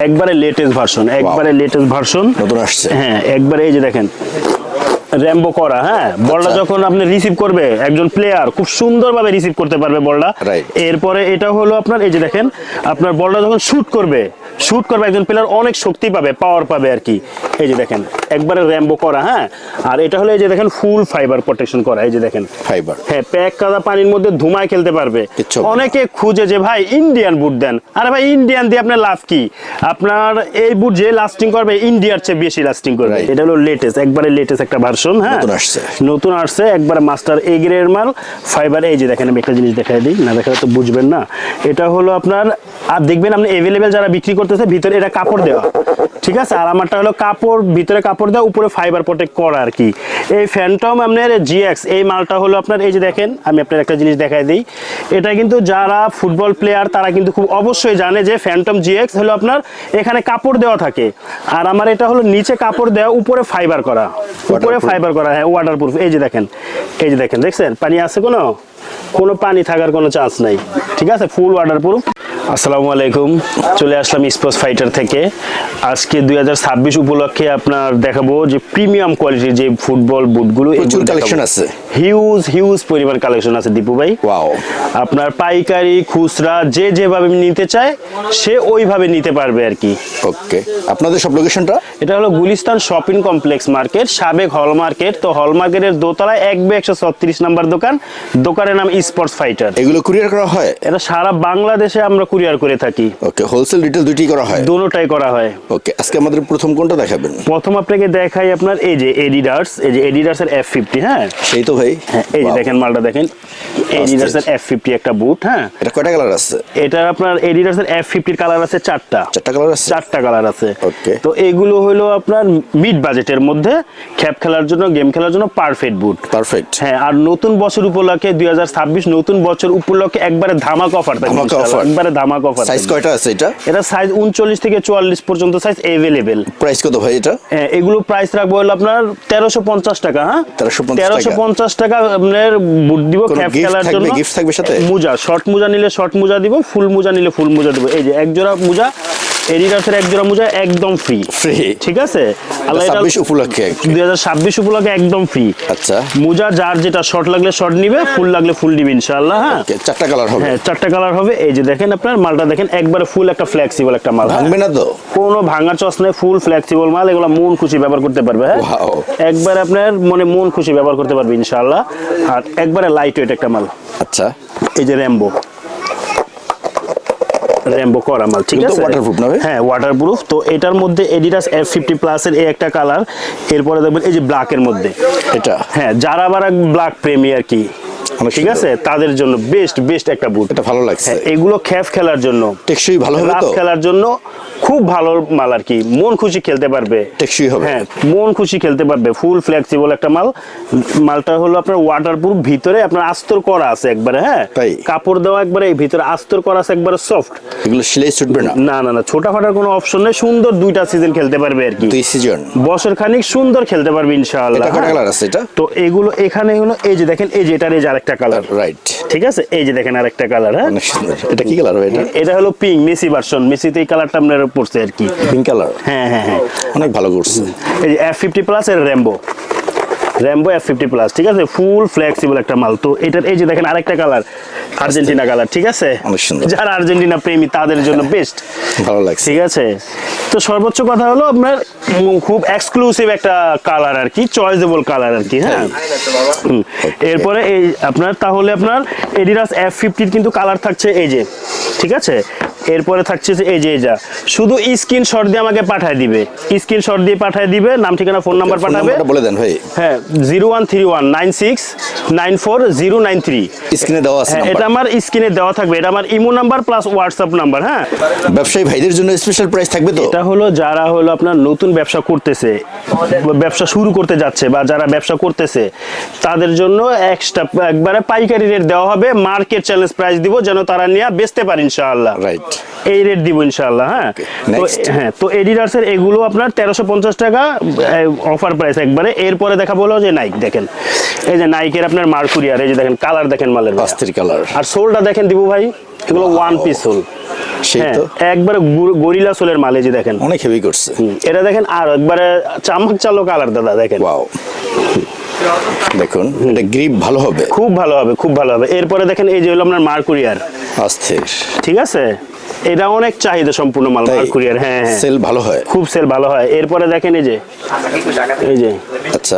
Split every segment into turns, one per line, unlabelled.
একবারে latest version, একবারে latest version
নতুন আসছে।
হ্যাঁ, একবারে এই যে দেখেন র্যাম্বো করা। হ্যাঁ, বলটা যখন আপনি রিসিভ করবে একজন প্লেয়ার খুব সুন্দরভাবে রিসিভ করতে পারবে বলটা। এরপরে এটা হলো আপনার এই যে দেখেন আপনার বলটা যখন শুট করবে একজন প্লেয়ার অনেক শক্তি পাবে, পাওয়ার পাবে আর কি। এই যে দেখেন একবারে র্যাম্বো করা। হ্যাঁ, আর এটা হলো এই যে দেখেন ফুল ফাইবার প্রোটেকশন করা। এই যে দেখেন
ফাইবার।
হ্যাঁ, প্যাক কাদা পানির মধ্যে ধুমায় খেলতে পারবে। অনেকে খুঁজে যে ভাই ইন্ডিয়ান বুট দেন, আরে ভাই ইন্ডিয়ান দিয়ে আপনার লাভ কি? আপনার এই বুট যে লাস্টিং করবে ইন্ডিয়ার চেয়ে বেশি লাস্টিং করবে। এটা হলো লেটেস্ট, একবারে লেটেস্ট একটা ভার্সন। হ্যাঁ, নতুন আসছে একবারে মাস্টার এ গ্রেডের মাল ফাইবার। এই যে দেখেন আমি একটা জিনিস দেখাই দিই, না দেখালে তো বুঝবেন না। এটা হলো আপনার আর দেখবেন আপনি এভেলেবেল যারা বিক্রি করতেছে ভিতরে এটা কাপড় দেওয়া, ঠিক আছে। আর আমারটা হলো কাপড়, ভিতরে কাপড় দেওয়া, উপরে ফাইবার প্রোটেক্ট করা আর কি। এই ফ্যান্টম আপনার জিএক্স এই মালটা হলো আপনার এই যে দেখেন আমি আপনার একটা জিনিস দেখাই দিই। এটা কিন্তু যারা ফুটবল প্লেয়ার তারা কিন্তু খুব অবশ্যই জানে যে ফ্যান্টম জিএক্স হলো আপনার এখানে কাপড় দেওয়া থাকে। আর আমার এটা হলো নিচে কাপড় দেওয়া, উপরে ফাইবার করা, উপরে ফাইবার করা। হ্যাঁ, ওয়াটারপ্রুফ। এই যে দেখেন, এই যে দেখেন, দেখছেন পানি আছে? কোনো পানি থাকার কোনো চান্স নাই, ঠিক আছে, ফুল ওয়াটারপ্রুফ। আসসালামু আলাইকুম, চলে আসলাম স্পোর্টস ফাইটার থেকে। আজকে 2026 উপলক্ষে আপনার দেখাবো যে প্রিমিয়াম কোয়ালিটির যে ফুটবল বুটগুলো,
প্রচুর কালেকশন আছে,
হিউজ পরিমাণ কালেকশন আছে দীপু ভাই।
ওয়াও।
আপনার পাইকারি খুচরা যে যেভাবে নিতে চায় সে ওইভাবে নিতে পারবে আর কি।
ওকে, আপনাদের সব লোকেশনটা?
এটা হলো গুলিস্তান শপিং কমপ্লেক্স মার্কেট, সাবেক হল মার্কেট। তো হল মার্কেটের দোতলায় 136 নাম্বার দোকান, দোকানের নাম স্পোর্টস ফাইটার।
এগুলো কুরিয়ার করা হয়?
এটা সারা বাংলাদেশে আমরা কুরিয়ার করে থাকি।
ওকে, হোলসেল রিটেল দুটোই করা হয়?
দুটোটাই করা হয়।
ওকে, আজকে আমাদের প্রথম কোনটা দেখাবেন?
প্রথম আপনাকে দেখাই আপনার এই যে এডিডাস, এই যে এডিডাস এর F50। হ্যাঁ,
সেই তো ভাই।
হ্যাঁ, এই যে দেখেন মালটা দেখেন, এডিডাস এর F50 একটা বুট। হ্যাঁ,
এটা কয়টা কালার আছে?
এটা আপনার এডিডাস এর F50 এর কালার আছে চারটা
কালার আছে?
চারটা কালার আছে।
ওকে,
তো এইগুলো হলো আপনার মিড বাজেটের মধ্যে খেপ খেলার জন্য, গেম খেলার জন্য পারফেক্ট বুট।
পারফেক্ট।
হ্যাঁ, আর নতুন বছর উপলক্ষে 2026 নতুন বছর উপলক্ষে একবারে ধামাকা অফার থাকবে, একবারে ধামাকা অফার।
সাইজ কয়টা আছে এটা?
এটা সাইজ 39 থেকে 44 পর্যন্ত সাইজ अवेलेबल।
প্রাইস কত ভাই এটা?
এগুলো প্রাইস রাখবো হলো আপনার 1350 টাকা। হ্যাঁ, 1350 টাকা আপনার বুট দিব খেপ খেলার জন্য।
গিফট থাকবে সাথে?
মোজা, শর্ট মোজা নিলে শর্ট মোজা দিব, ফুল মোজা নিলে ফুল মোজা দিব। এই যে এক জোড়া মোজা এডিডাসের, এক জোড়া মোজা একদম ফ্রি, ঠিক আছে।
2026 উপলক্ষে
2026 উপলক্ষে একদম ফ্রি।
আচ্ছা,
মোজা যার যেটা শর্ট লাগলে শর্ট নিবে, ফুল লাগলে ফুল দিবে ইনশাআল্লাহ। হ্যাঁ,
চারটা কালার হবে?
হ্যাঁ, চারটা কালার হবে। এই যে দেখেন আপনার মালটা দেখেন একবারে ফুল একটা ফ্লেক্সিবল একটা মাল,
ভাঙবে না তো?
কোনো ভাঙার চস নাই, ফুল ফ্লেক্সিবল মাল। এগুলো মন খুশি ব্যবহার করতে পারবে। হ্যাঁ, একবার আপনার মন খুশি ব্যবহার করতে পারবে ইনশাআল্লাহ। আর একবারে লাইট ওয়েট একটা মাল।
আচ্ছা,
এই যে র্যাম্বো করা মাল, ঠিক আছে,
ওয়াটারপ্রুফ না ভাই?
হ্যাঁ, ওয়াটারপ্রুফ। তো এটার মধ্যে এডিডাস F50 প্লাস এর এই একটা কালার। এরপরে দেখবেন এই যে ব্ল্যাক এর মধ্যে এটা। হ্যাঁ, যারা আবার ব্ল্যাক প্রেমী আর কি, ঠিক আছে, তাদের জন্য বেস্ট একটা বুট।
এটা ভালো লাগছে।
এগুলো খেপ খেলার জন্য,
টেকসই ভালো হবে তো?
খেলার জন্য খুব ভালো মাল আর কি, মন খুশি খেলতে পারবে,
টেকসই হবে।
হ্যাঁ, মন খুশি খেলতে পারবে, ফুল ফ্লেক্সিবল একটা মাল। মালটা হলো আপনার ওয়াটারপ্রুফ, ভিতরে আপনার আস্তর করা আছে একবারে। হ্যাঁ, কাপড় দেওয়া একবারে, এই ভিতরে আস্তর করা আছে একবারে সফট।
এগুলো সেলাই ছুটবে না? না,
ছোটা ফাটার কোনো অপশন নেই। সুন্দর দুইটা সিজন খেলতে পারবে আর কি,
2 সিজন,
বছর খানিক সুন্দর খেলতে পারবে ইনশাআল্লাহ।
এটা কয়টা কালার আছে এটা?
তো এগুলো এখানে হলো এই যে দেখেন, এই যে এটার এই যে আরেকটা কালার,
রাইট,
ঠিক আছে। এই যে দেখেন আরেকটা কালার। হ্যাঁ,
অনেক সুন্দর। এটা কি কালার ভাই?
এটা হলো পিঙ্ক, মেসি ভার্সন। মেসিতে এই কালারটা আপনার পড়ছে আর কি,
পিঙ্ক কালার।
হ্যাঁ,
অনেক ভালো করছে।
এই যে F50 প্লাস এর র্যাম্বো F50 প্লাস, ঠিক আছে, ফুল ফ্লেক্সিবল একটা মাল। তো এটার এই যে দেখেন আরেকটা কালার, আর্জেন্টিনা কালার, ঠিক আছে।
অনেক সুন্দর,
যারা আর্জেন্টিনা প্রেমী তাদের জন্য বেস্ট,
ভালো লাগছে,
ঠিক আছে। তো সর্বোচ্চ কথা হলো আপনার খুব এক্সক্লুসিভ একটা কালার আর কি, চয়েসেবল কালার আর কি। হ্যাঁ, এরপরে এই আপনার তাহলে আপনার এডিডাস F50 কিন্তু কালার থাকছে এই যে, ঠিক আছে। এরপরে থাকছে এই যে যা শুধু স্ক্রিনশট দিয়ে আমাকে পাঠিয়ে দিবে, স্ক্রিনশট দিয়ে পাঠিয়ে দিবে, নাম ঠিকানা ফোন নাম্বার পাঠাবে।
বলে দেন ভাই।
হ্যাঁ, 013196940993
স্ক্রিনে দেওয়া আছে।
এটা আমার স্ক্রিনে দেওয়া থাকবে, এটা আমার imo number plus WhatsApp number. হ্যাঁ,
ব্যবসায়ী ভাইদের জন্য স্পেশাল প্রাইস থাকবে তো?
এটা হলো যারা হলো আপনার নতুন ব্যবসা করতেছে, ব্যবসা শুরু করতে যাচ্ছে, বা যারা ব্যবসা করতেছে তাদের জন্য এক্সট্রা একবারে পাইকারি রেট দেওয়া হবে, মার্কেট চ্যালেঞ্জ প্রাইস দিব, যেন তারা নিয়ে বেচতে পারে ইনশাআল্লাহ।
রাইট,
এই রেট দিব ইনশাআল্লাহ। হ্যাঁ, তো এডিডাস এর এগুলো আপনার 1350 টাকা অফার প্রাইস একবারে। এরপরে দেখাবো হলো যে নাইক, দেখেন এই যে নাইকের আপনার মার্কুরিয়ার, এই যে দেখেন কালার দেখেন মালের অস্থির কালার। আর সোলটা দেখেন দিবু ভাই, এগুলো ওয়ান পিস সোল,
সেই তো
একবারে গরিলা সোলের মাল, এই যে দেখেন
অনেক হেভি করছে।
এটা দেখেন আর একবারে চামক চালো কালার দাদা দেখেন,
ওয়াও, দেখুন এটা গ্রিপ ভালো হবে,
খুব ভালো হবে, খুব ভালো হবে। এরপরে দেখেন এই যে হলো আপনার মার্কুরিয়ার,
অস্থির,
ঠিক আছে, এটা অনেক চাহিদা সম্পূর্ণ মাল মার্কুরিয়ার। হ্যাঁ হ্যাঁ,
সেল ভালো হয়,
খুব সেল ভালো হয়। এরপরে দেখেন এই যে
আচ্ছা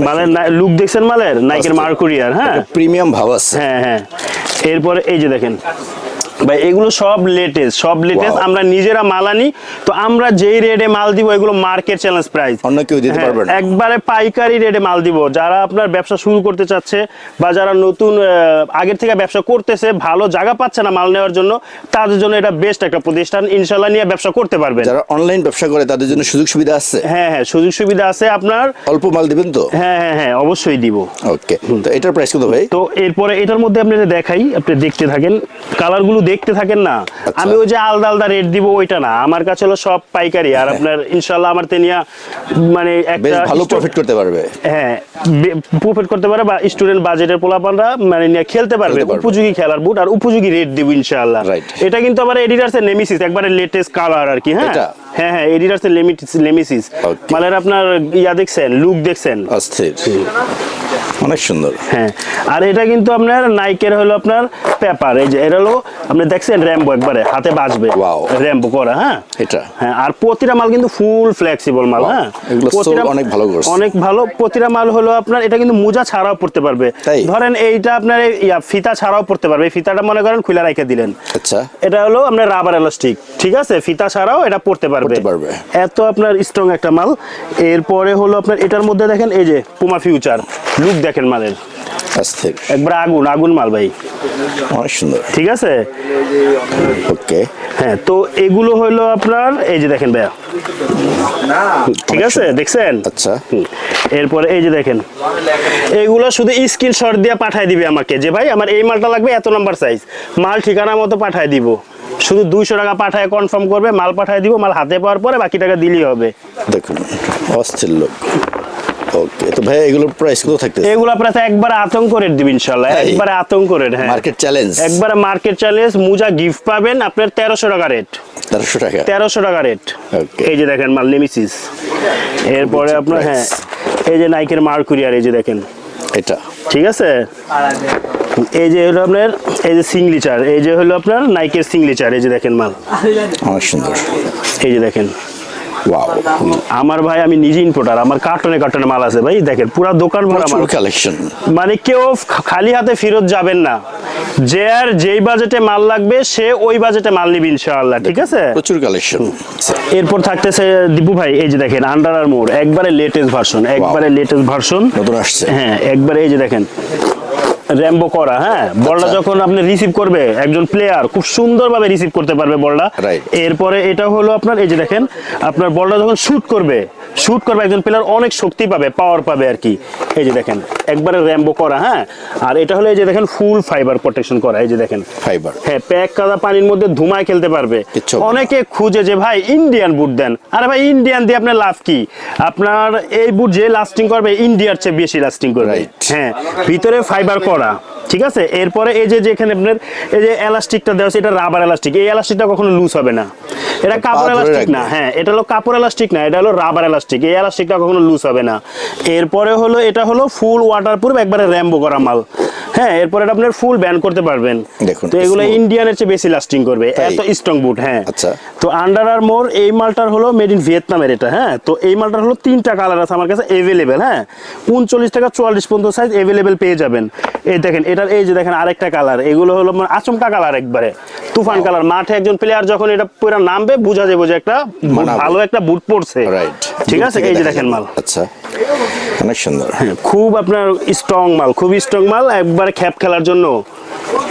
মালের লুক দেখছেন, মালের নাইকের মার্কুরিয়ার, হ্যাঁ
প্রিমিয়াম ভাব আছে।
হ্যাঁ হ্যাঁ। এরপরে এই যে দেখেন ভাই, এগুলো সব লেটেস্ট, সব লেটেস্ট। আমরা নিজেরা মাল আনি, তো আমরা যেই রেটে মাল দিব এগুলো মার্কেট চ্যালেঞ্জ প্রাইস,
অন্য কেউ দিতে পারবে না,
একবারে পাইকারি রেটে মাল দিব। যারা আপনার ব্যবসা শুরু করতে চাচ্ছে বা যারা নতুন আগের থেকে ব্যবসা করতেছে, ভালো জায়গা পাচ্ছে না মাল নেওয়ার জন্য, তাদের জন্য এটা বেস্ট একটা প্রতিষ্ঠান, ইনশাল্লাহ নিয়ে ব্যবসা করতে পারবেন।
যারা অনলাইন ব্যবসা করে তাদের জন্য সুযোগ সুবিধা আছে।
হ্যাঁ হ্যাঁ, সুযোগ সুবিধা আছে আপনার।
অল্প মাল দিবেন তো?
হ্যাঁ হ্যাঁ হ্যাঁ, অবশ্যই দিব।
ওকে, তো এটার প্রাইস কত ভাই?
তো এরপরে এটার মধ্যে আপনারা দেখাই, আপনি দেখতে থাকেন, কালারগুলো দেখতে থাকেন না। আমি ওই যে আলাদা আলাদা রেট দিব ওইটা না, আমার কাছে হলো সব পাইকারি। আর আপনার ইনশাআল্লাহ আমার তেনিয়া মানে একটা
ভালো প্রফিট করতে পারবে।
হ্যাঁ, প্রফিট করতে পারে, বা স্টুডেন্ট বাজেটের পোলাপানরা মানে নিয়ে খেলতে পারবে, উপযোগী খেলার বুট আর উপযোগী রেট দিব ইনশাআল্লাহ। এটা কিন্তু আবার এডিডাসের নেমিসিস, একবারে লেটেস্ট কালার আর কি। হ্যাঁ হ্যাঁ হ্যাঁ, এডিডাসের নেমিসিস মালের আপনার ইয়া দেখছেন, লুক দেখছেন,
অস্থির, অনেক সুন্দর।
হ্যাঁ, আর এটা কিন্তু আপনার নাইকের হলো আপনার পেপার, এই যে এটা হলো আপনি দেখছেন র্যাম্বো, একবারে হাতে বাজবে, র্যাম্বো করা। হ্যাঁ
এটা
হ্যাঁ, আর প্রতিটা মাল কিন্তু ফুল ফ্লেক্সিবল মাল। হ্যাঁ,
অনেক ভালো করছে,
অনেক ভালো। প্রতিটা মাল হলো আপনার, এটা কিন্তু মোজা ছাড়াও পড়তে পারবে। ধরেন এইটা আপনার ফিতা ছাড়াও পড়তে পারবে, ফিতাটা মনে করেন খুলে রেখে দিলেন, আচ্ছা, এটা হলো আপনার রাবার এলাস্টিক, ঠিক আছে, ফিতা ছাড়াও এটা পড়তে পারবে। এত আপনার স্ট্রং একটা মাল। এরপরে হলো আপনার এটার মধ্যে দেখেন এই যে পুমা ফিউচার, লুক দেখেন মালের, একবার আগুন আগুন মাল ভাই,
অনেক সুন্দর,
ঠিক আছে।
ওকে,
হ্যাঁ, তো এগুলো হলো আপনার এই যে দেখেন ভাইয়া, ঠিক আছে, দেখছেন, আচ্ছা। এরপরে এই যে দেখেন, এইগুলো শুধু স্ক্রিনশট দিয়ে পাঠাই দিবে আমাকে, যে ভাই আমার এই মালটা লাগবে, এত নাম্বার সাইজ, মাল ঠিকানা মতো পাঠাই দিব। শুধু 200 টাকা পাঠায় কনফার্ম করবে, মাল পাঠায় দিব, মাল হাতে পাওয়ার পরে বাকি টাকা দিলেই হবে।
দেখুন অস্থির লোক। ওকে, তো ভাই এগুলোর প্রাইস কত থাকতেছে?
এগুলো প্রাইস একবারে আতঙ্ক রেট দিবেন ইনশাআল্লাহ, একবারে আতঙ্ক রেট। হ্যাঁ,
মার্কেট চ্যালেঞ্জ,
একবারে মার্কেট চ্যালেঞ্জ। মুজা গিফট পাবেন আপনার 1300 টাকা রেট, 1300 টাকা রেট। এই যে দেখেন মাল নেমিসিস। এরপরে আপনার হ্যাঁ, এই যে নাইকের মার্কুরিয়ার, এই যে দেখেন এটা, ঠিক আছে। এই যে হলো আপনার এই যে সিগনেচার, এই যে হলো আপনার নাইকের সিগনেচার, এই যে দেখেন মাল
অনেক সুন্দর,
এই যে দেখেন। আমার ভাই আমি নিজে ইম্পোর্টার, আমার কার্টনে কার্টনে মাল আছে ভাই, দেখেন পুরো দোকান ভরা মাল
কালেকশন,
মানে কেউ খালি হাতে ফেরত যাবেন না। যে আর যেই বাজেটে মাল লাগবে সে ওই বাজেটে মাল নিবে ইনশাআল্লাহ, ঠিক আছে,
প্রচুর কালেকশন।
এরপর থাকতেছে দীপু ভাই, এই যে দেখেন আন্ডার আর্মোর, একবারে লেটেস্ট ভার্সন, একবারে লেটেস্ট ভার্সন, নতুন আসছে। হ্যাঁ, একবারে এই যে দেখেন র্যাম্বো করা। হ্যাঁ, বলটা যখন আপনি রিসিভ করবে একজন প্লেয়ার, খুব সুন্দরভাবে রিসিভ করতে পারবে বলটা। এরপরে এটা হলো আপনার এই যে দেখেন, আপনার বলটা যখন শুট করবে একজন প্লেয়ার, অনেক শক্তি পাবে, পাওয়ার পাবে আর কি। এই যে দেখেন একবারে র্যাম্বো করা। হ্যাঁ, আর এটা হলো এই যে দেখেন ফুল ফাইবার প্রোটেকশন করা, এই যে দেখেন ফাইবার। হ্যাঁ, প্যাক কাদা পানির মধ্যে ধুমায় খেলতে পারবে। অনেকে খুঁজে যে ভাই ইন্ডিয়ান বুট দেন, আরে ভাই ইন্ডিয়ান দিয়ে আপনার লাভ কি? আপনার এই বুট যে লাস্টিং করবে ইন্ডিয়ার চেয়ে বেশি লাস্টিং করবে। হ্যাঁ, ভিতরে ফাইবার করা, ঠিক আছে। এরপরে এই যে যেখানে আপনার এই যে এলাস্টিকটা দেওয়া আছে, এটা রাবার এলাস্টিক, এই এলাস্টিকটা কখনো লুজ হবে না, এটা কাপড় এলাস্টিক না। হ্যাঁ, এটা হলো কাপড় এলাস্টিক না, এটা হলো রাবার এলাস্টিক, এই এলাস্টিকটা কখনো লুজ হবে না। এরপরে হলো এটা হলো ফুল ওয়াটারপ্রুফ, একবারে র্যাম্বো করা মাল। হ্যাঁ, এরপরে এটা আপনার ফুল ব্যান্ড করতে পারবেন। তো এগুলো ইন্ডিয়ানের চেয়ে বেশি লাস্টিং করবে, এত স্ট্রং বুট। হ্যাঁ, আচ্ছা। তো আন্ডার আর্মোর এই মালটার হলো মেড ইন ভিয়েতনামের এটা। হ্যাঁ, তো এই মালটার হলো 3টা কালার আছে আমার কাছে অ্যাভেলেবেল। হ্যাঁ, 39 থেকে 44 পর্যন্ত সাইজ অ্যাভেলেবেল পেয়ে যাবেন। এই দেখেন এটার এই যে দেখেন আরেকটা কালার, এগুলো হলো আচমকা কালার, একবারে তুফান কালার। মাঠে একজন প্লেয়ার যখন এটা পুরো নামবে বুঝা যাবে যে একটা ভালো একটা বুট পড়ছে, ঠিক আছে। এই যে দেখেন মাল, আচ্ছা, অনেক সুন্দর। হ্যাঁ, খুব আপনার স্ট্রং মাল, খুব স্ট্রং মাল, একবারে খ্যাপ খেলার জন্য,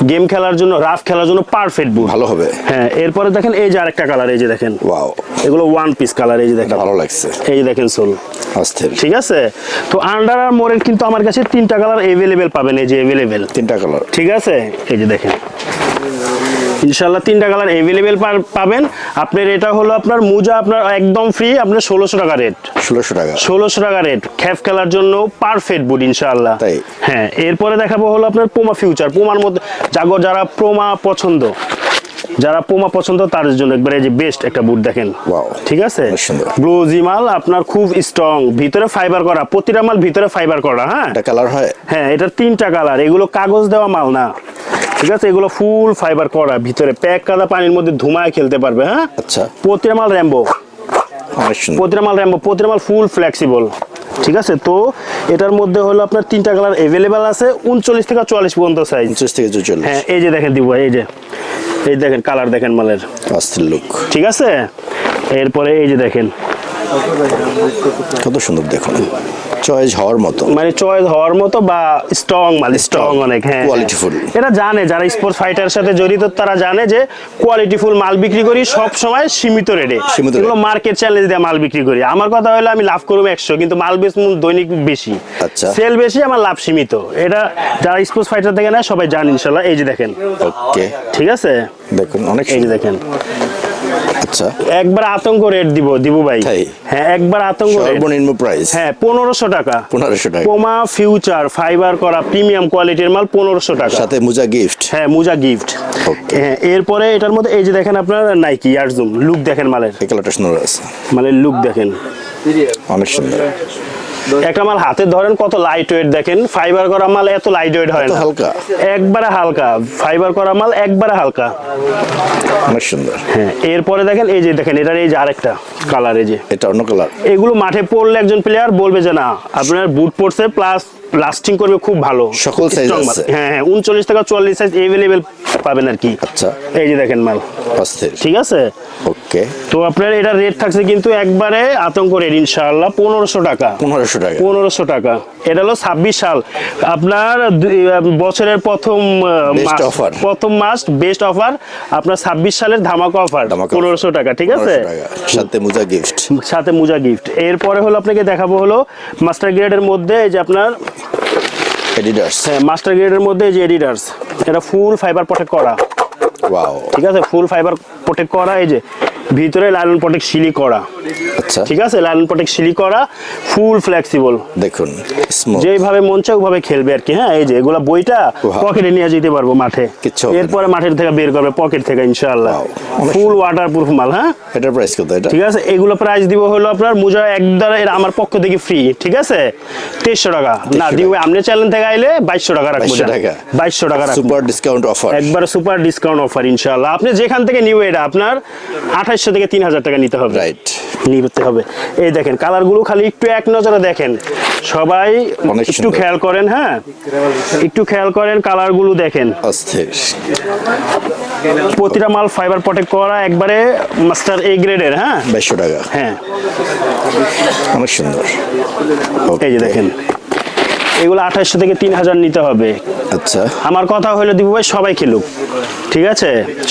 গেম খেলার জন্য, রাফ খেলার জন্য পারফেক্ট বুট, ভালো হবে। হ্যাঁ, এরপরে দেখেন এই যে আরেকটা কালার, এই যে দেখেন, ওয়াও, এগুলো ওয়ান পিস কালার, এই যে দেখেন ভালো লাগছে, এই যে দেখেন সোল, ঠিক আছে। তো আন্ডার আর্মোরের কিন্তু আমার কাছে 3টা কালার অ্যাভেলেবেল পাবেন, এই যে অ্যাভেলেবেল 3টা কালার, ঠিক আছে। এই যে দেখেন ইনশাআল্লাহ 3টা কালার অ্যাভেলেবেল পাবেন। আপনার এটা হলো আপনার মুজা আপনার একদম ফ্রি, আপনার 1600 টাকা রেট, 1600 টাকা রেট, খ্যাপ খেলার জন্য পারফেক্ট বুট ইনশাআল্লাহ। হ্যাঁ, এরপরে দেখাবো হলো আপনার পুমা ফিউচার। পুমার মধ্যে যারা পুমা পছন্দ, যারা পোমা পছন্দ তাদের জন্য একবারে এই যে বেস্ট একটা বুট দেখেন।
Wow.
ঠিক আছে,
অনেক সুন্দর।
ব্লুজি মাল আপনার খুব স্ট্রং, ভিতরে ফাইবার করা, প্রতিটা মাল ভিতরে ফাইবার করা। হ্যাঁ
এটা কালার হয়?
হ্যাঁ, এটার 3টা কালার, এগুলো কাগজ দেওয়া মাল না, ঠিক আছে, এগুলো ফুল ফাইবার করা, ভিতরে প্যাক কাদা পানির মধ্যে ধুমায় খেলতে পারবে। হ্যাঁ
আচ্ছা,
প্রতিটা মাল র্যাম্বো,
অনেক সুন্দর।
প্রতিটা মাল ফুল ফ্লেক্সিবল। ঠিক আছে, তো এটার মধ্যে হলো আপনার 3টা কালার অ্যাভেলেবেল আছে, 39 থেকে 44 পর্যন্ত সাইজ।
39 থেকে 44।
হ্যাঁ, এই যে দেখেন দিব, এই দেখেন কালার দেখেন মালের,
অস্থির লুক।
ঠিক আছে। এরপরে এই যে দেখেন
কত সুন্দর, দেখুন চয়েস হওয়ার মতো,
মানে চয়েস হওয়ার মতো বা স্ট্রং মাল, স্ট্রং অনেক। হ্যাঁ,
কোয়ালিটিফুল।
এটা জানে যারা স্পোর্টস ফাইটারের সাথে জড়িত, তারা জানে যে কোয়ালিটিফুল মাল বিক্রি করি সব সময় সীমিত রেটে। এগুলো মার্কেট চ্যালেঞ্জ দিয়ে মাল বিক্রি করি। আমার কথা হলো আমি লাভ করব 100, কিন্তু মাল দৈনিক বেশি,
আচ্ছা,
সেল বেশি, আমার লাভ সীমিত। এটা যারা স্পোর্টস ফাইটার থেকে নেয় সবাই জানে ইনশাআল্লাহ। এই যে দেখেন,
ওকে,
ঠিক আছে,
দেখুন অনেক
এই যে
সুন্দর।
দেখেন,
আচ্ছা,
একবার আতঙ্ক রেট দিব ভাই। হ্যাঁ, একবার আতঙ্ক রেট।
সর্বনিম্ন প্রাইস?
হ্যাঁ, 1500 টাকা।
1500 টাকা।
পোমা ফিউচার ফাইবার করা প্রিমিয়াম কোয়ালিটির মাল 1500 টাকা,
সাথে মোজা গিফট।
হ্যাঁ, মোজা গিফট। হ্যাঁ, এরপরে এটার মধ্যে এই যে দেখেন আপনার নাইকি এয়ারজুম, লুক দেখেন মালের,
এই কালারটা সুন্দর আছে,
মানে লুক দেখেন
অনেক সুন্দর।
একটা মাল হাতে ধরেন কত লাইট ওয়েট, দেখেন ফাইবার করা মাল এত লাইট ওয়েট হয় না,
হালকা,
একবারে হালকা, ফাইবার করা মাল একবারে হালকা,
অনেক সুন্দর।
হ্যাঁ, এরপরে দেখেন এই যে দেখেন এটার এই যে আরেকটা কালার, এই যে
এটা অন্য কালার।
এগুলো মাঠে পড়লে একজন প্লেয়ার বলবে যে না আপনার বুট পড়ছে, প্লাস লাস্টিং করবে খুব ভালো,
সকল সাইজ
strong মাল।
আছে?
হ্যাঁ হ্যাঁ, 39 থেকে 44 সাইজ अवेलेबल পাবেন আর কি।
আচ্ছা,
এই যে দেখেন মাল,
অস্থির।
ঠিক আছে,
ওকে।
তো আপনার এটা রেট থাকছে কিন্তু একবারে আতঙ্ক রেট ইনশাআল্লাহ 1500 টাকা।
1500 টাকা।
1500 টাকা। এটা হলো 26 সাল, আপনার বছরের প্রথম
Best offer।
প্রথম মাস বেস্ট অফার, আপনার 26 সালের ধামাকা অফার 1500 টাকা, ঠিক আছে,
1500 টাকা, সাথে মোজা গিফট।
সাথে মোজা গিফট। এরপরে হলো আপনাকে দেখাবো হলো মাস্টার গ্রেডের মধ্যে এই যে আপনার
এডিডাস।
হ্যাঁ, মাস্টার গ্রেডের মধ্যে এই যে এডিডাস, এটা ফুল ফাইবার প্রটেক্ট করা।
ওয়াও,
ঠিক আছে, ফুল ফাইবার প্রটেক্ট করা, এই যে ভিতরে লাইলন প্রটেক্ট সিলি করা।
আচ্ছা,
ঠিক আছে, লাইলন প্রটেক্ট সিলি করা, ফুল ফ্লেক্সিবল,
দেখুন স্মুথ,
যেভাবে মন চায় ওভাবে খেলবে আর কি। হ্যাঁ, এই যে এগুলা বইটা পকেটে নিয়ে যেতে পারবো মাঠে, এরপরে মাঠের থেকে বের করবে পকেট থেকে ইনশাআল্লাহ, ফুল ওয়াটারপ্রুফ মাল। হ্যাঁ,
এটার প্রাইস কত এটা?
ঠিক আছে, এগুলো প্রাইস দিব হলো আপনার মোজা একদম আমার পক্ষ থেকে ফ্রি, ঠিক আছে, 2300 টাকা না দিব, আপনি চ্যালেঞ্জ থেকে আইলে 2200 টাকা রাখবো। 2200 টাকা রাখবো,
সুপার ডিসকাউন্ট অফার,
একবার সুপার ডিসকাউন্ট অফার ইনশাআল্লাহ। আপনি যেখান থেকে নিউ এটা আপনার 2800 থেকে 3000 টাকা নিতে হবে,
রাইট,
নিতে হবে। এই দেখেন কালারগুলো খালি একটু এক নজরে দেখেন, সবাই একটু খেয়াল করেন। হ্যাঁ, একটু খেয়াল করেন, কালারগুলো দেখেন,
অস্থির।
প্রতিটা মাল ফাইবার প্রটেক্ট করা, একবারে মাস্টার এ গ্রেডের। হ্যাঁ,
2200 টাকা,
হ্যাঁ,
অনেক সুন্দর।
এই যে দেখেন এগুলো 2800 থেকে 3000 নিতে হবে।
আচ্ছা,
আমার কথা হলো দিবু ভাই সবাই খেলুক, ঠিক আছে,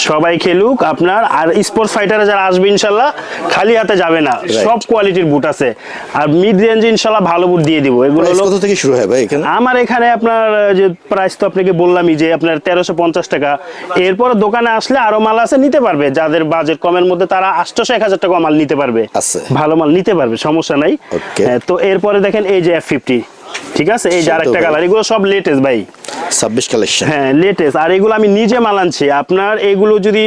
সবাই খেলুক আপনার। আর স্পোর্টস ফাইটারে যারা আসবে ইনশাল্লাহ খালি হাতে যাবে না, সব কোয়ালিটির বুট আছে, আর মিড রেঞ্জ ইনশাল্লাহ ভালো বুট দিয়ে দিব। এগুলো
কত থেকে শুরু হয় ভাই এখানে?
আমার এখানে আপনার যে প্রাইস তো আপনাকে বললামই যে আপনার 1350 টাকা। এরপর দোকানে আসলে আরো মাল আছে, নিতে পারবে, যাদের বাজেট কমের মধ্যে তারা 800-1000 টাকা মাল নিতে পারবে, ভালো মাল নিতে পারবে, সমস্যা নাই। তো এরপরে দেখেন এই যে F50, ঠিক আছে, এই যে আরেকটা কালার, এগুলো সব লেটেস্ট ভাই,
26 কালেকশন।
হ্যাঁ, লেটেস্ট। আর এগুলো আমি নিজে মাল আনছি, আপনার এগুলো যদি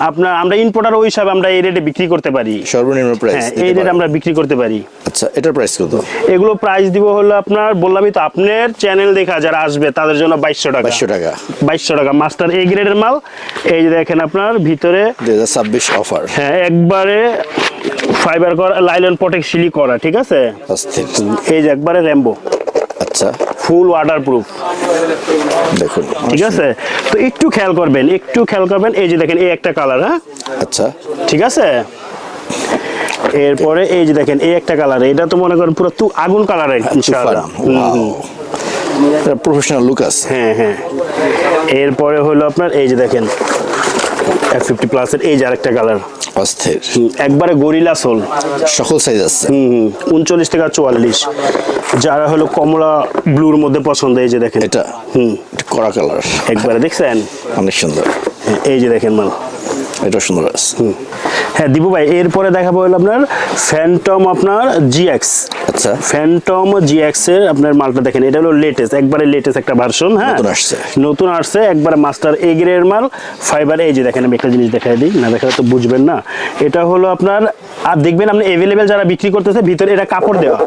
আপনার আমরা ইম্পোর্টার ওই হিসাবে আমরা এই রেটে বিক্রি করতে পারি,
সর্বনিম্ন প্রাইস
হ্যাঁ, এই রেটে আমরা বিক্রি করতে পারি।
আচ্ছা, এটার প্রাইস কত?
এগুলো প্রাইস দিব হলো আপনার বললামই তো, আপনার চ্যানেল দেখা যারা আসবে তাদের জন্য 2200 টাকা।
2200 টাকা,
2200 টাকা মাস্টার এ গ্রেডের মাল। এই যে দেখেন আপনার ভিতরে
2026 অফার,
হ্যাঁ, একবারে ফাইবার করা, লাইলন প্রটেক্ট সিলি করা, ঠিক আছে,
অস্থির।
এই যে একবারে র্যাম্বো,
আচ্ছা,
ফুল ওয়াটারপ্রুফ,
দেখুন,
ঠিক আছে। তো একটু খেয়াল করবেন, একটু খেয়াল করবেন, এই যে দেখেন এই একটা কালার। হ্যাঁ,
আচ্ছা,
ঠিক আছে। এরপরে এই যে দেখেন এই একটা কালার, এটা তো মনে করেন পুরো আগুন কালারের ইনশাআল্লাহ,
প্রফেশনাল লুক আছে।
হ্যাঁ হ্যাঁ। এরপরে হলো আপনার এই যে দেখেন F50 প্লাস এর এই যে আরেকটা কালার,
অস্থির,
একবারে গরিলা সোল,
সকল সাইজ আছে।
39 থেকে 44, যারা হলো কমলা ব্লুর মধ্যে পছন্দ, এই যে দেখেন
এটা কড়া কালার,
একবারে দেখছেন,
অনেক সুন্দর।
এই যে দেখেন মাল,
এটা সুন্দর আছে।
হ্যাঁ দিবু ভাই, এরপরে দেখাবো হলো আপনার ফ্যান্টম আপনার জিএক্স।
আচ্ছা,
ফ্যান্টম জিএক্স এর আপনার মালটা দেখেন, এটা হলো লেটেস্ট, একবারে লেটেস্ট একটা ভার্সন। হ্যাঁ
নতুন আসছে।
নতুন আসছে, একবারে মাস্টার এ গ্রেডের মাল, ফাইবার। এই যে দেখেন, আমি একটা জিনিস দেখাই দিই, না দেখালে তো বুঝবেন না। এটা হলো আপনার, আর দেখবেন আপনি অ্যাভেলেবেল যারা বিক্রি করতেছে ভিতরে এটা কাপড় দেওয়া,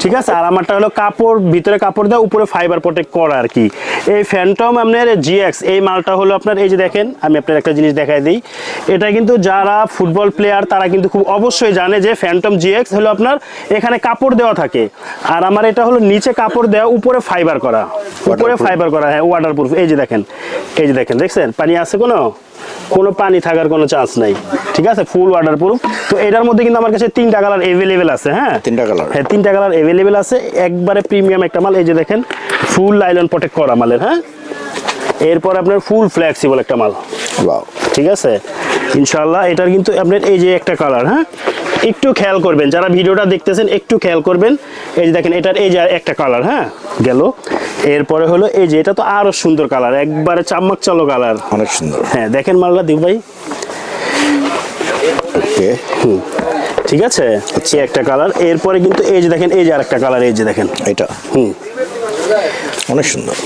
ঠিক আছে। আর আমারটা হলো কাপড়, ভিতরে কাপড় দেওয়া, উপরে ফাইবার প্রোটেক্ট করা আর কি। এই ফ্যান্টম আপনার জিএক্স এই মালটা হলো আপনার, এই যে দেখেন আমি আপনার একটা জিনিস দেখাই দিই, এটা কিন্তু যারা ফুটবল প্লেয়ার তারা কিন্তু খুব অবশ্যই জানে যে ফ্যান্টম জিএক্স হলো আপনার এখানে কাপড় দেওয়া থাকে, আর আমার এটা হলো নিচে কাপড় দেওয়া, উপরে ফাইবার করা, উপরে ফাইবার করা। হ্যাঁ ওয়াটারপ্রুফ। এই যে দেখেন, এই যে দেখেন, দেখছেন পানি আছে, কোনো পানি থাকার কোনো চান্স নাই, ঠিক আছে, ফুল ওয়াটারপ্রুফ। তো এটার মধ্যে কিন্তু আমার কাছে 3টা কালার অ্যাভেলেবেল আছে। হ্যাঁ
3টা কালার,
হ্যাঁ 3টা কালার অ্যাভেলেবেল আছে, একবারে প্রিমিয়াম একটা মাল। এই যে দেখেন, ফুল লাইলন প্রোটেক্ট করা মালের। হ্যাঁ এরপর আপনার ফুল ফ্লেক্সিবল একটা মাল,
ওয়াও,
ঠিক আছে ইনশাআল্লাহ। এটার কিন্তু আপনার এই যে একটা কালার, হ্যাঁ একটু খেয়াল করবেন, যারা ভিডিওটা দেখতেছেন একটু খেয়াল করবেন। এই যে দেখেন, এটার এই যে একটা কালার, হ্যাঁ গেল। এরপরে হলো এই যে, এটা তো আরো সুন্দর কালার, একবারে চাম্মাক চালো কালার,
অনেক সুন্দর।
হ্যাঁ দেখেন মালটা দিব ভাই।
ওকে,
ঠিক আছে, এই একটা কালার। এরপরে কিন্তু এই যে দেখেন, এই যে আরেকটা কালার, এই যে দেখেন,
এটা অনেক সুন্দর।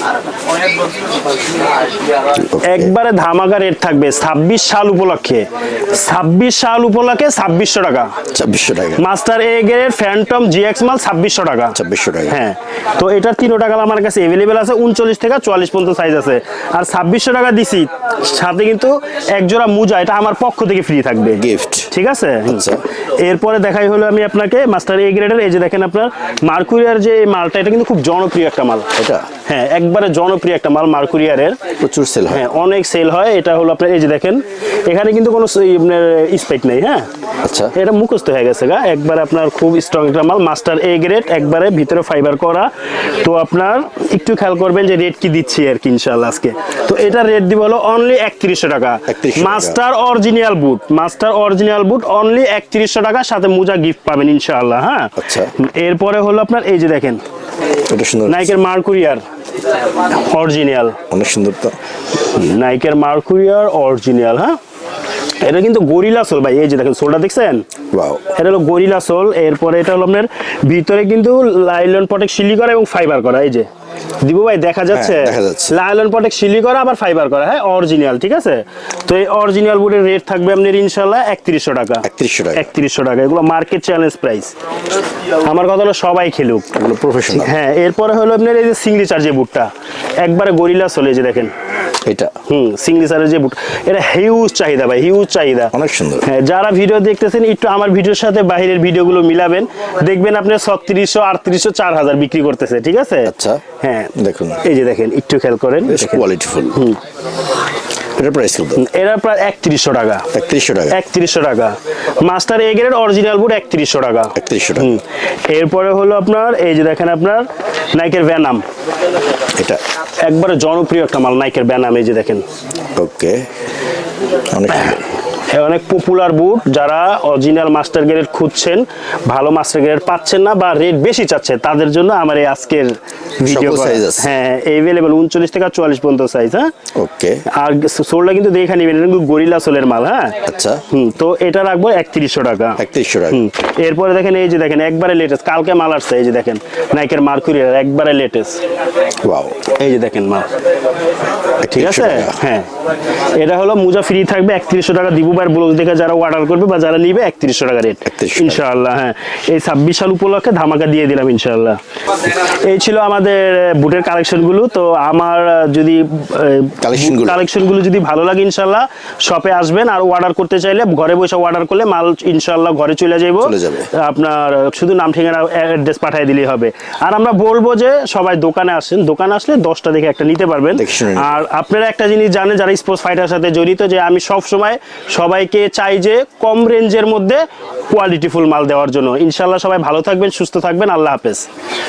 একবারে ধামাকা রেট থাকবে 26 সাল উপলক্ষে, 26 সাল উপলক্ষে 2600 টাকা,
2600 টাকা।
Master A grade Phantom GX মাল 2600 টাকা,
2600 টাকা।
হ্যাঁ তো এটার 3টা টাকা আমার কাছে অ্যাভেলেবেল আছে, 39 থেকে 44 পর্যন্ত সাইজ আছে। আর 2600 টাকা দিছি, সাথে কিন্তু এক জোড়া মোজা এটা আমার পক্ষ থেকে ফ্রি থাকবে,
গিফট,
ঠিক আছে।
আচ্ছা।
এরপরে দেখাই হলো আমি আপনাকে মাস্টার এ গ্রেডের, এই যে দেখেন আপনার মার্কুরিয়ার যে মালটা, এটা কিন্তু খুব জনপ্রিয় একটা মাল।
এটা
হ্যাঁ একবারে জনপ্রিয় একটা মাল মার্কুরিয়ারের,
প্রচুর সেল হয়।
হ্যাঁ অনেক সেল হয়। এটা হলো আপনার, এই যে দেখেন, এখানে কিন্তু কোনো আপনার স্পেক নেই। হ্যাঁ
আচ্ছা,
এটা মুখস্থ হয়ে গেছে গা, একবারে আপনার খুব স্ট্রং একটা মাল, মাস্টার এ গ্রেড, একবারে ভিতরে ফাইবার করা। তো আপনার একটু খেয়াল করবেন যে রেট কি দিচ্ছি আর কি ইনশাআল্লাহ আজকে। তো এটা রেট দিব হলো অনলি 3100 টাকা,
3100 টাকা।
মাস্টার অরিজিনাল বুট, মাস্টার অরিজিনাল বুট অনলি 3100 টাকা, সাথে মোজা গিফট পাবেন ইনশাআল্লাহ। হ্যাঁ
আচ্ছা,
এরপরে হলো আপনার এই যে দেখেন,
এটা সুন্দর,
নাইকের মার্কুরিয়ার অরিজিনাল,
অনেক সুন্দর। তো
নাইকের মার্কুরিয়ার অরিজিনাল। হ্যাঁ এটা কিন্তু গরিলা সোল ভাই, এই যে দেখেন সোলটা দেখছেন,
ওয়াও,
এটা হলো গরিলা সোল। এরপরে এটা হলো আপনার ভিতরে কিন্তু লাইলন প্রোটেক্ট সিলি করা এবং ফাইবার করা। এই যে দিবু ভাই দেখা যাচ্ছে,
হ্যাঁ, দেখা যাচ্ছে।
লাইলন প্রোটেক্ট সিলি করা আবার ফাইবার করা, হ্যাঁ অরিজিনাল, ঠিক আছে। তো এই অরিজিনাল বুটের রেট থাকবে আপনার ইনশাআল্লাহ 3100 টাকা,
3100 টাকা।
3100 টাকা। এগুলো মার্কেট চ্যালেঞ্জ প্রাইস, আমার কথা হলো সবাই খেলুক,
এগুলো প্রফেশনাল।
হ্যাঁ এরপরে হলো আপনার এই যে সিগনেচার যে বুটটা, একবারে গরিলা সোল, এই যে দেখেন,
এটা
সিগনেচারের যে বুট, এটা হিউজ চাহিদা ভাই, হিউজ চাহিদা,
অনেক সুন্দর।
হ্যাঁ যারা ভিডিও দেখতেছেন একটু আমার ভিডিওর সাথে বাইরের ভিডিওগুলো মিলাবেন, দেখবেন আপনি 3600 3800 4000 বিক্রি করতেছে, ঠিক আছে।
আচ্ছা,
হ্যাঁ
দেখুন,
এই যে দেখেন, একটু খেয়াল করেন,
বেশ কোয়ালিটিফুল। এটা প্রাইস কত?
এরা প্রায় 3100 টাকা,
3100 টাকা,
3100 টাকা। মাস্টার এ গ্রেড অরিজিনাল বুট 3100 টাকা,
3100 টাকা।
এরপরে হলো আপনার এই যে দেখেন আপনার নাইকের ভ্যানাম,
এটা
একবারে জনপ্রিয় একটা মাল, নাইকের ভ্যানাম। এই যে দেখেন,
ওকে, অনেক সুন্দর।
অনেক পপুলার বুট, যারা অরিজিনাল মাস্টার গ্রেড খুঁজছেন, ভালো মাস্টার গ্রেড পাচ্ছেন না বা রেট বেশি চাচ্ছে, তাদের জন্য আমার এই আজকের ভিডিও।
size আছে।
হ্যাঁ अवेलेबल 39 থেকে 44 পর্যন্ত সাইজ। হ্যাঁ
ওকে,
আর সোলটা কিন্তু দেখে নিবেন, এটা কিন্তু গরিলা সোলের মাল। হ্যাঁ
আচ্ছা,
তো এটা রাখবো 3100 টাকা,
3100 টাকা।
এরপরে দেখেন এই যে দেখেন, একবারে লেটেস্ট, কালকে মাল আসছে, এই যে দেখেন নাইকের মার্কুরিয়ার, একবারে লেটেস্ট।
ওয়াও,
এই যে দেখেন মাল, ঠিক
3100
আছে।
টাকা।
হ্যাঁ এটা হলো মোজা ফ্রি থাকবে 3100 টাকা। দিবুবার ব্লগ দেখে যারা অর্ডার করবে বা যারা নিবে 3100 টাকা রেট
3100 টাকা।
ইনশাআল্লাহ। হ্যাঁ এই 26 সাল উপলক্ষে ধামাকা দিয়ে দিলাম ইনশাআল্লাহ। এই ছিল আমাদের বুটের কালেকশনগুলো। তো আমার যদি কালেকশনগুলো যদি ভালো লাগে ইনশাআল্লাহ শপে আসবেন, আর অর্ডার করতে চাইলে ঘরে বসে অর্ডার করলে মাল ইনশাআল্লাহ ঘরে চলে যাবে। আপনার শুধু নাম ঠিকানা অ্যাড্রেস পাঠিয়ে দিলেই হবে। আর আমরা বলবো যে সবাই দোকানে আসেন, দোকানে আসলে 10টা দেখে একটা নিতে পারবেন। আর আপনারা একটা জিনিস জানেন যারা স্পোর্টস ফাইটার সাথে জড়িত, যে আমি সব সময় সবাইকে চাই যে কম রেঞ্জের মধ্যে কোয়ালিটিফুল মাল দেওয়ার জন্য। ইনশাআল্লাহ সবাই ভালো থাকবেন, সুস্থ থাকবেন, আল্লাহ হাফেজ।